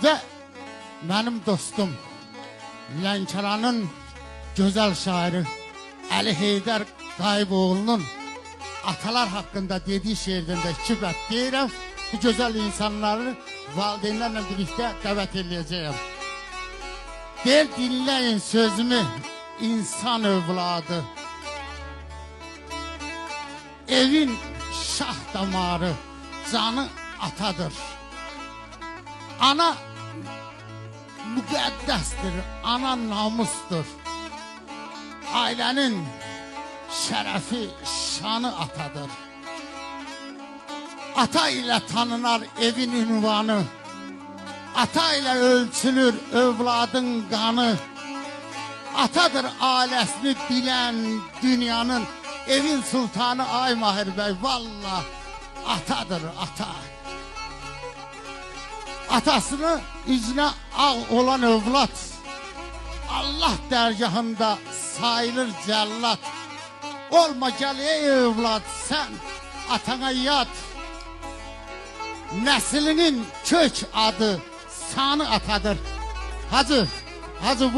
Ve benim dostum Lənkəranın güzel şairi Ali Heydər Qayıboğlu'nun atalar hakkında dediği şiirinde iki bət deyirəm. Bu güzel insanları valideynlerle birlikte davet edeceğim. Der dinleyin sözümü insan evladı. Evin şah damarı, canı atadır. Ana müqəddəsdir, ana namustur. Ailenin şerefi, şanı atadır. Ata ile tanınar evin ünvanı. Ata ile ölçülür evladın kanı. Atadır ailesini bilen dünyanın evin sultanı Ay Mahir Bey. Vallahi atadır ata. Atasını üzüne ağ olan evlat Allah dergahında sayılır cellat. Olma gel ey evlat sen atana yat. Neslinin kök adı sanı atadır. Hacı buyur.